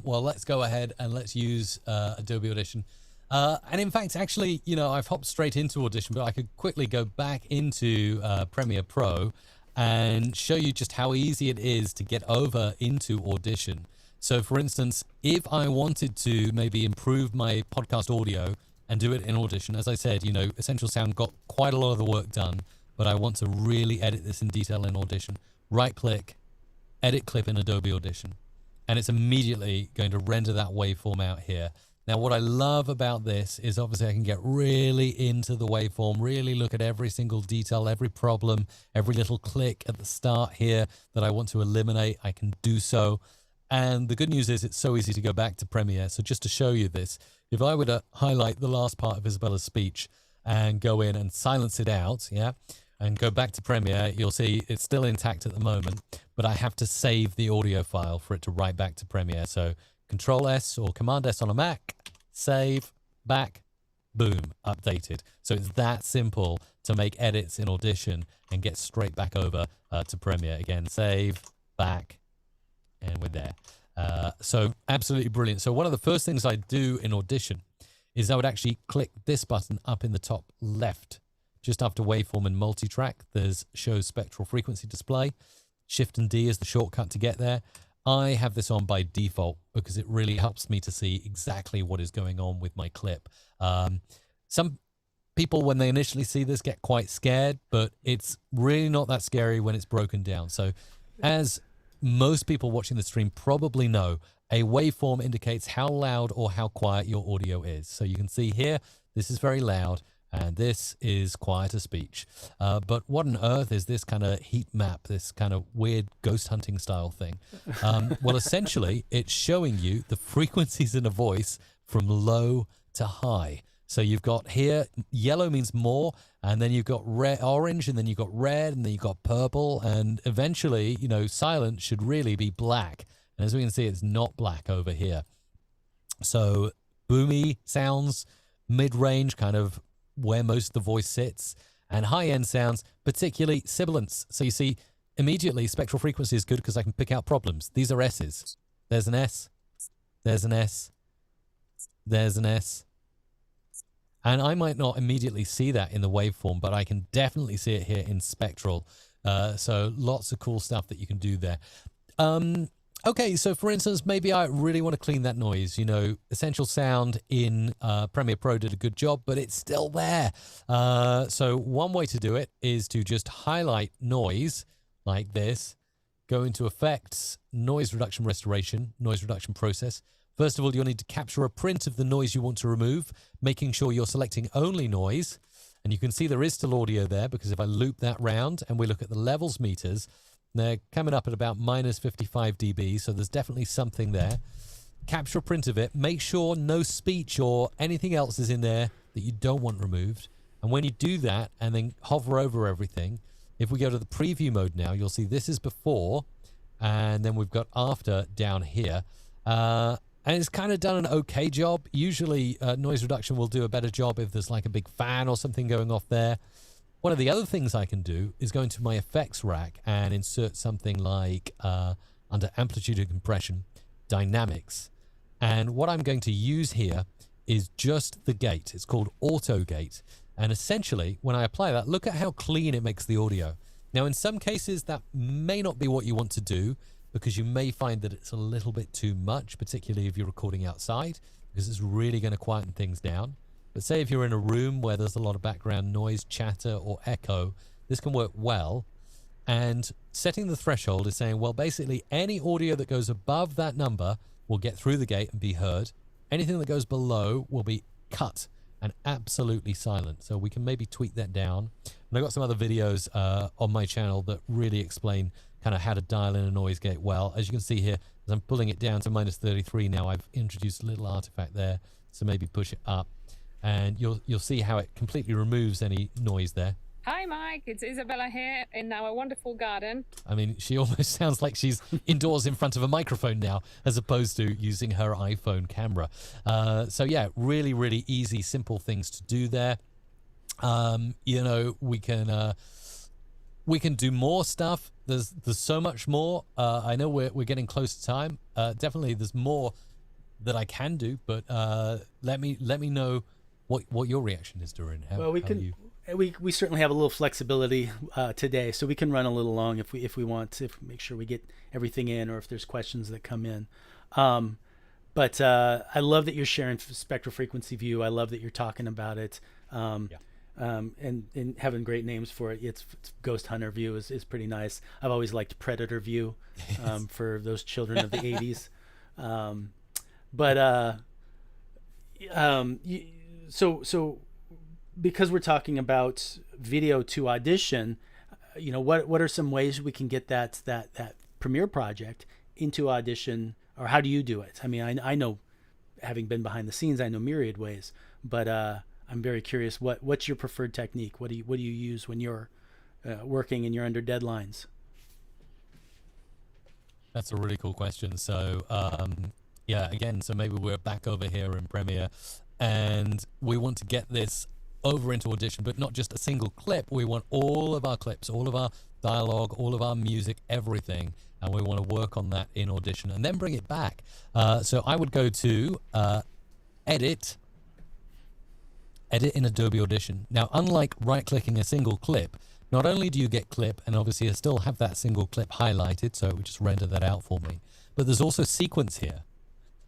Speaker 2: let's go ahead and let's use Adobe Audition. And in fact, actually, I've hopped straight into Audition, but I could quickly go back into Premiere Pro and show you just how easy it is to get over into Audition. So, for instance, if I wanted to maybe improve my podcast audio and do it in Audition, as I said, Essential Sound got quite a lot of the work done, but I want to really edit this in detail in Audition. Right-click, edit clip in Adobe Audition, and it's immediately going to render that waveform out here. Now, what I love about this is obviously I can get really into the waveform, really look at every single detail, every problem, every little click at the start here that I want to eliminate. I can do so. And the good news is it's so easy to go back to Premiere. So just to show you this, if I were to highlight the last part of Isabella's speech and go in and silence it out, and go back to Premiere, you'll see it's still intact at the moment, but I have to save the audio file for it to write back to Premiere. So Control S or Command S on a Mac, save, back, boom, updated. So it's that simple to make edits in Audition and get straight back over to Premiere. Again, save, back, and we're there. So absolutely brilliant. So one of the first things I do in Audition is I would actually click this button up in the top left, just after waveform and multi-track. There's show spectral frequency display. Shift and D is the shortcut to get there. I have this on by default because it really helps me to see exactly what is going on with my clip. Some people, when they initially see this, get quite scared, but it's really not that scary when it's broken down. So as most people watching the stream probably know, a waveform indicates how loud or how quiet your audio is. So you can see here, this is very loud, and this is quieter speech. But what on earth is this kind of heat map, this kind of weird ghost hunting style thing? Well, essentially, it's showing you the frequencies in a voice from low to high. So you've got here, yellow means more, and then you've got red, orange, and then you've got red, and then you've got purple, and eventually, silent should really be black. And as we can see, it's not black over here. So boomy sounds, mid-range, kind of where most of the voice sits, and high-end sounds, particularly sibilants. So you see, immediately, spectral frequency is good because I can pick out problems. These are S's. There's an S. There's an S. There's an S. And I might not immediately see that in the waveform, but I can definitely see it here in spectral. So lots of cool stuff that you can do there. Okay, so for instance, maybe I really want to clean that noise. Essential Sound in Premiere Pro did a good job, but it's still there. So one way to do it is to just highlight noise like this, go into Effects, Noise Reduction Restoration, Noise Reduction Process. First of all, you'll need to capture a print of the noise you want to remove, making sure you're selecting only noise. And you can see there is still audio there, because if I loop that round and we look at the levels meters, they're coming up at about minus 55 dB, so there's definitely something there. Capture a print of it. Make sure no speech or anything else is in there that you don't want removed. And when you do that and then hover over everything, if we go to the preview mode now, you'll see this is before, and then we've got after down here. And it's kind of done an okay job. Usually noise reduction will do a better job if there's like a big fan or something going off there. One of the other things I can do is go into my effects rack and insert something like under amplitude and compression, dynamics. And what I'm going to use here is just the gate. It's called auto gate. And essentially, when I apply that, look at how clean it makes the audio. Now, in some cases, that may not be what you want to do, because you may find that it's a little bit too much, particularly if you're recording outside, because it's really going to quieten things down. But say if you're in a room where there's a lot of background noise, chatter, or echo, this can work well. And setting the threshold is saying, well, basically any audio that goes above that number will get through the gate and be heard. Anything that goes below will be cut and absolutely silent. So we can maybe tweak that down. And I've got some other videos on my channel that really explain kind of how to dial in a noise gate well. As you can see here, as I'm pulling it down to -33 now, I've introduced a little artifact there. So maybe push it up, and you'll see how it completely removes any noise there.
Speaker 3: Hi Mike, it's Isabella here in our wonderful garden.
Speaker 2: I mean, she almost sounds like she's indoors in front of a microphone now, as opposed to using her iPhone camera. So yeah, really, really easy, simple things to do there. You know, we can do more stuff. There's so much more. I know we're getting close to time. Definitely, there's more that I can do, but let me know what your reaction is, Durin.
Speaker 1: Well, we certainly have a little flexibility today, so we can run a little long if we want to make sure we get everything in, or if there's questions that come in. But I love that you're sharing spectral frequency view. I love that you're talking about it. And having great names for it. It's Ghost Hunter view is pretty nice. I've always liked Predator view for those children of the 80s. So because we're talking about video to Audition, you know, what are some ways we can get that Premiere project into Audition, or how do you do it? I mean, I know, having been behind the scenes, I know myriad ways, but I'm very curious. What's your preferred technique? What do you use when you're working and you're under deadlines?
Speaker 2: That's a really cool question. So yeah, again, so maybe we're back over here in Premiere, and we want to get this over into Audition, but not just a single clip. We want all of our clips, all of our dialogue, all of our music, everything, and we want to work on that in Audition and then bring it back. So I would go to edit in Adobe Audition. Now, unlike right-clicking a single clip, not only do you get clip, and obviously I still have that single clip highlighted, so it would just render that out for me, but there's also sequence here.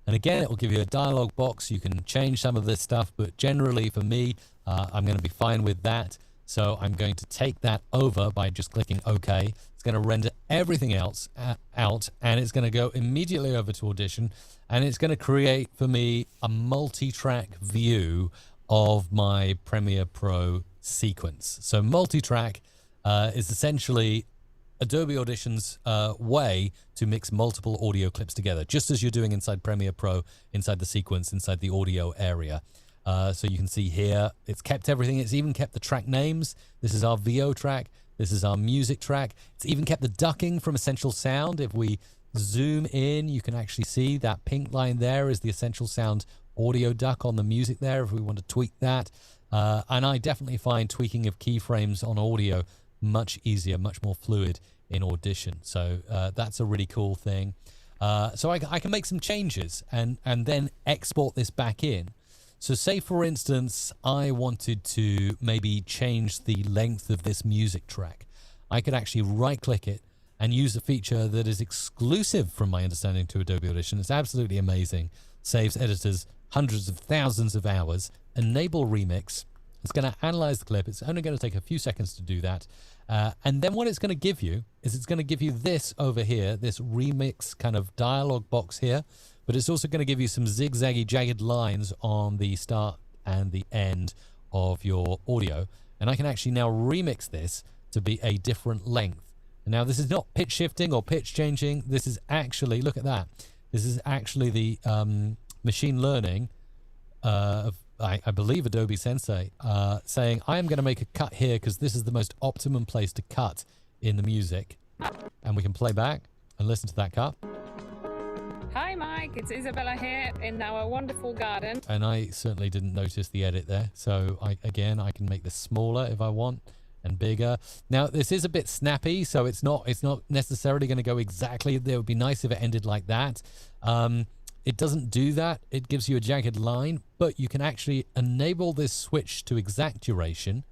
Speaker 2: And again, it will give you a dialog box. You can change some of this stuff, but generally for me, I'm going to be fine with that. So I'm going to take that over by just clicking OK. It's going to render everything else out, and it's going to go immediately over to Audition, and it's going to create for me a multi-track view of my Premiere Pro sequence. So multi-track is essentially Adobe Audition's way to mix multiple audio clips together, just as you're doing inside Premiere Pro, inside the sequence, inside the audio area. So you can see here, it's kept everything. It's even kept the track names. This is our VO track. This is our music track. It's even kept the ducking from Essential Sound. If we zoom in, you can actually see that pink line there is the Essential Sound audio duck on the music there, if we want to tweak that. And I definitely find tweaking of keyframes on audio much easier, much more fluid in Audition. So that's a really cool thing. So I can make some changes and then export this back in. So say, for instance, I wanted to maybe change the length of this music track. I could actually right-click it and use a feature that is exclusive, from my understanding, to Adobe Audition. It's absolutely amazing. Saves editors hundreds of thousands of hours. Enable Remix. It's going to analyze the clip. It's only going to take a few seconds to do that. And then what it's going to give you is it's going to give you this over here, this remix kind of dialogue box here. But it's also going to give you some zigzaggy, jagged lines on the start and the end of your audio. And I can actually now remix this to be a different length. And now this is not pitch shifting or pitch changing. This is actually, look at that. This is actually the machine learning of, I believe, Adobe Sensei, saying, I am going to make a cut here because this is the most optimum place to cut in the music. And we can play back and listen to that cut.
Speaker 3: Hi Mike, it's Isabella here in our wonderful garden.
Speaker 2: And I certainly didn't notice the edit there. So I can make this smaller if I want and bigger. Now this is a bit snappy, so it's not necessarily going to go exactly. It would be nice if it ended like that. it doesn't do that. It gives you a jagged line, but you can actually enable this switch to exact duration,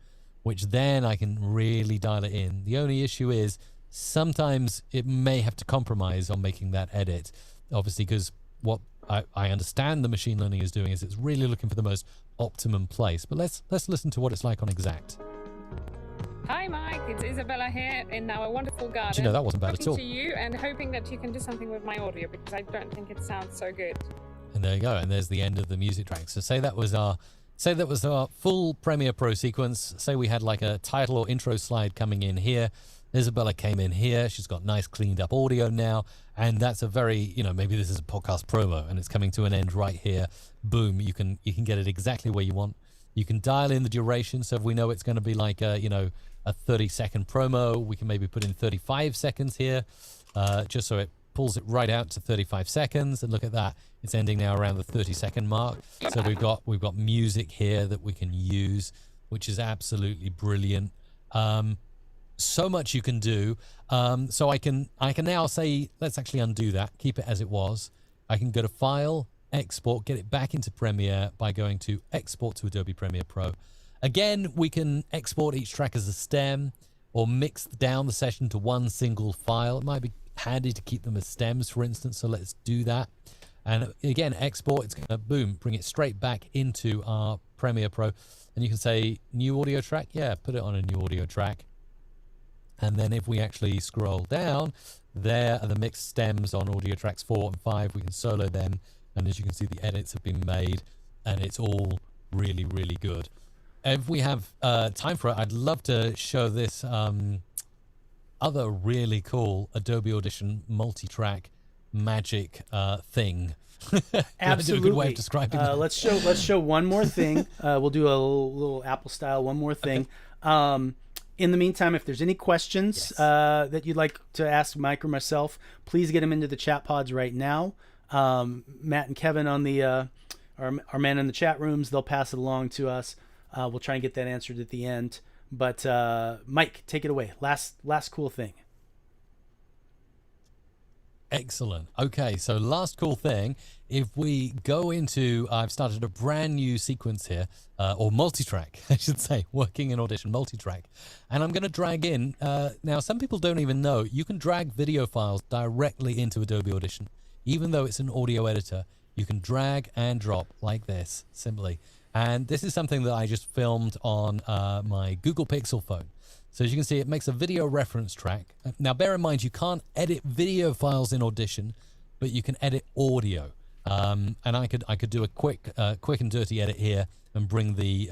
Speaker 2: which then I can really dial it in. The only issue is sometimes it may have to compromise on making that edit, obviously, because what I understand the machine learning is doing is it's really looking for the most optimum place. But let's listen to what it's like on exact.
Speaker 3: Hi Mike, it's Isabella here in our wonderful garden.
Speaker 2: Do you know, that wasn't bad at all.
Speaker 3: Talking to you and hoping that you can do something with my audio because I don't think it sounds so good.
Speaker 2: And there you go. And there's the end of the music track. So say that was our full Premiere Pro sequence. Say we had like a title or intro slide coming in here. Isabella came in here. She's got nice cleaned up audio now. And that's a very, you know, maybe this is a podcast promo and it's coming to an end right here. Boom. You can get it exactly where you want. You can dial in the duration. So if we know it's going to be like a 30-second promo, we can maybe put in 35 seconds here, just so it pulls it right out to 35 seconds. And look at that. It's ending now around the 30-second mark. So we've got music here that we can use, which is absolutely brilliant. So much you can do. So I can now say, let's actually undo that, keep it as it was. I can go to File, Export, get it back into Premiere by going to Export to Adobe Premiere Pro. Again, we can export each track as a stem or mix down the session to one single file. It might be handy to keep them as stems, for instance, so let's do that. And again, export, it's going to, boom, bring it straight back into our Premiere Pro. And you can say, new audio track? Yeah, put it on a new audio track. And then if we actually scroll down, there are the mixed stems on audio tracks 4 and 5. We can solo them. And as you can see, the edits have been made and it's all really, really good. If we have time for it, I'd love to show this other really cool Adobe Audition multi-track magic thing.
Speaker 1: Absolutely.
Speaker 2: A good way of describing that.
Speaker 1: Let's show one more thing. We'll do a little Apple style, one more thing. Okay. In the meantime, if there's any questions that you'd like to ask Mike or myself, please get them into the chat pods right now. Matt and Kevin on the our man in the chat rooms, they'll pass it along to us. We'll try and get that answered at the end. But Mike, take it away. Last cool thing.
Speaker 2: Excellent. Okay, so last cool thing, if we go into, I've started a brand new sequence here, or multi-track, I should say, working in Audition multi-track. And I'm going to drag in, now some people don't even know, you can drag video files directly into Adobe Audition. Even though it's an audio editor, you can drag and drop like this, simply. And this is something that I just filmed on my Google Pixel phone. So as you can see, it makes a video reference track. Now, bear in mind, you can't edit video files in Audition, but you can edit audio. And I could do a quick and dirty edit here and bring the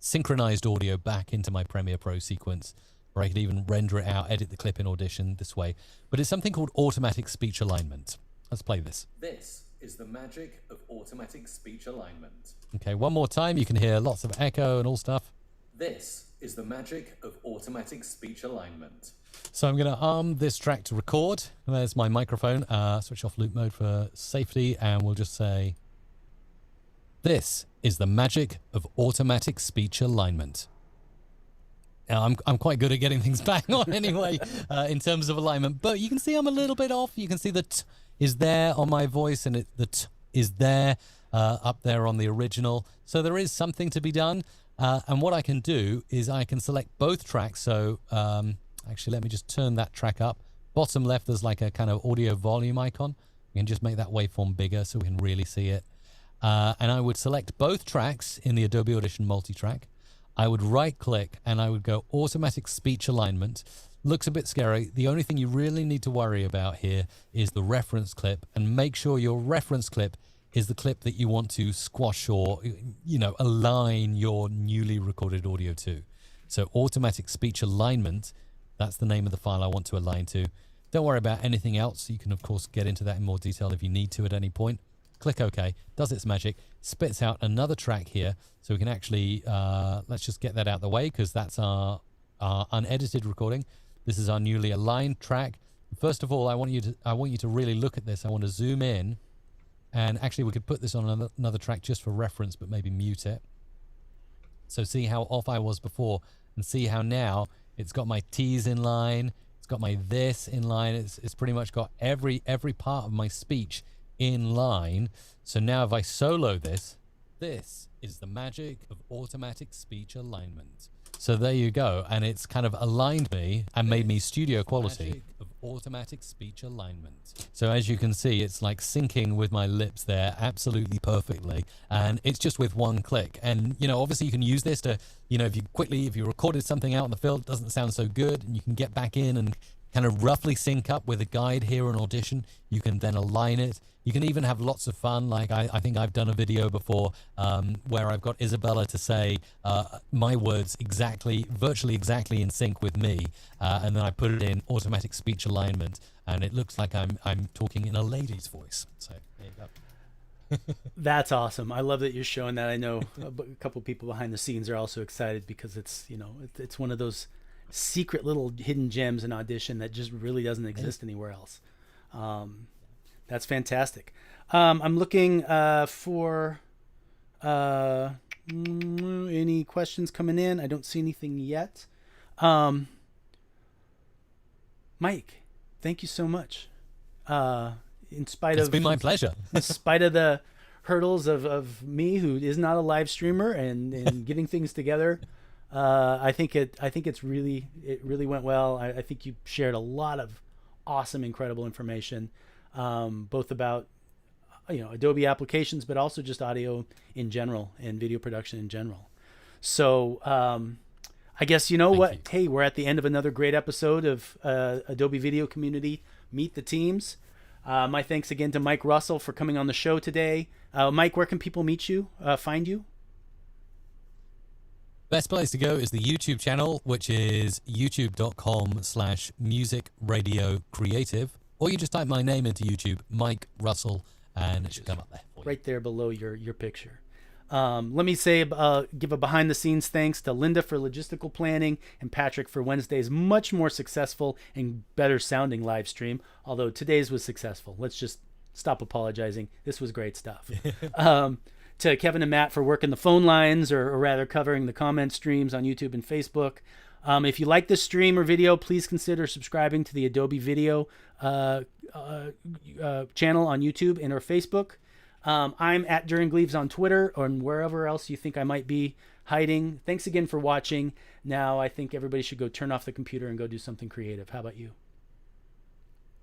Speaker 2: synchronized audio back into my Premiere Pro sequence, or I could even render it out, edit the clip in Audition this way. But it's something called automatic speech alignment. Let's play this.
Speaker 4: This is the magic of automatic speech alignment.
Speaker 2: Okay, one more time. You can hear lots of echo and all stuff.
Speaker 4: This is the magic of automatic speech alignment.
Speaker 2: So I'm going to arm this track to record. There's my microphone. Switch off loop mode for safety, and we'll just say, this is the magic of automatic speech alignment. Now, I'm quite good at getting things bang on anyway, in terms of alignment, but you can see I'm a little bit off. You can see the t is there on my voice, and the t is there up there on the original. So there is something to be done. And what I can do is I can select both tracks. So actually, let me just turn that track up. Bottom left, there's like a kind of audio volume icon. We can just make that waveform bigger so we can really see it. And I would select both tracks in the Adobe Audition multi-track. I would right click and I would go automatic speech alignment. Looks a bit scary. The only thing you really need to worry about here is the reference clip, and make sure your reference clip is the clip that you want to squash or, align your newly recorded audio to. So automatic speech alignment, that's the name of the file I want to align to. Don't worry about anything else. You can, of course, get into that in more detail if you need to at any point. Click OK, does its magic, spits out another track here. So we can actually, let's just get that out of the way because that's our unedited recording. This is our newly aligned track. First of all, I want you to really look at this. I want to zoom in. And actually, we could put this on another track just for reference, but maybe mute it. So see how off I was before, and see how now it's got my T's in line, it's got my this in line. It's pretty much got every part of my speech in line. So now if I solo this, this is the magic of automatic speech alignment. So there you go, and it's kind of aligned me and made me studio quality. Magic of automatic speech alignment. So as you can see, it's like syncing with my lips there absolutely perfectly, and it's just with one click. And you know, obviously you can use this to, you know, if you recorded something out in the field, it doesn't sound so good, and you can get back in and kind of roughly sync up with a guide here in Audition. You can then align it. You can even have lots of fun. Like I think I've done a video before where I've got Isabella to say my words virtually exactly in sync with me, and then I put it in automatic speech alignment, and it looks like I'm talking in a lady's voice. So there you go.
Speaker 1: That's awesome. I love that you're showing that. I know a couple of people behind the scenes are also excited because it's, you know, it's one of those secret little hidden gems in Audition that just really doesn't exist anywhere else. That's fantastic. I'm looking for any questions coming in. I don't see anything yet. Mike, thank you so much.
Speaker 2: It's been my pleasure.
Speaker 1: In spite of the hurdles of me, who is not a live streamer, and getting things together, I think it really went well. I think you shared a lot of awesome, incredible information, both about, you know, Adobe applications, but also just audio in general and video production in general. So I guess, you know what? Hey, we're at the end of another great episode of Adobe Video Community Meet the Teams. My thanks again to Mike Russell for coming on the show today. Mike, where can people meet you, find you?
Speaker 2: Best place to go is the YouTube channel, which is youtube.com/musicradiocreative. Or you just type my name into YouTube, Mike Russell, and it should come up there for you.
Speaker 1: Right there below your picture. Let me say, give a behind the scenes thanks to Linda for logistical planning and Patrick for Wednesday's much more successful and better sounding live stream. Although today's was successful. Let's just stop apologizing. This was great stuff. To Kevin and Matt for working the phone lines, or rather covering the comment streams on YouTube and Facebook. If you like this stream or video, please consider subscribing to the Adobe Video channel on YouTube and or Facebook. I'm at Durin Gleaves on Twitter, or wherever else you think I might be hiding. Thanks again for watching. Now I think everybody should go turn off the computer and go do something creative. How about you?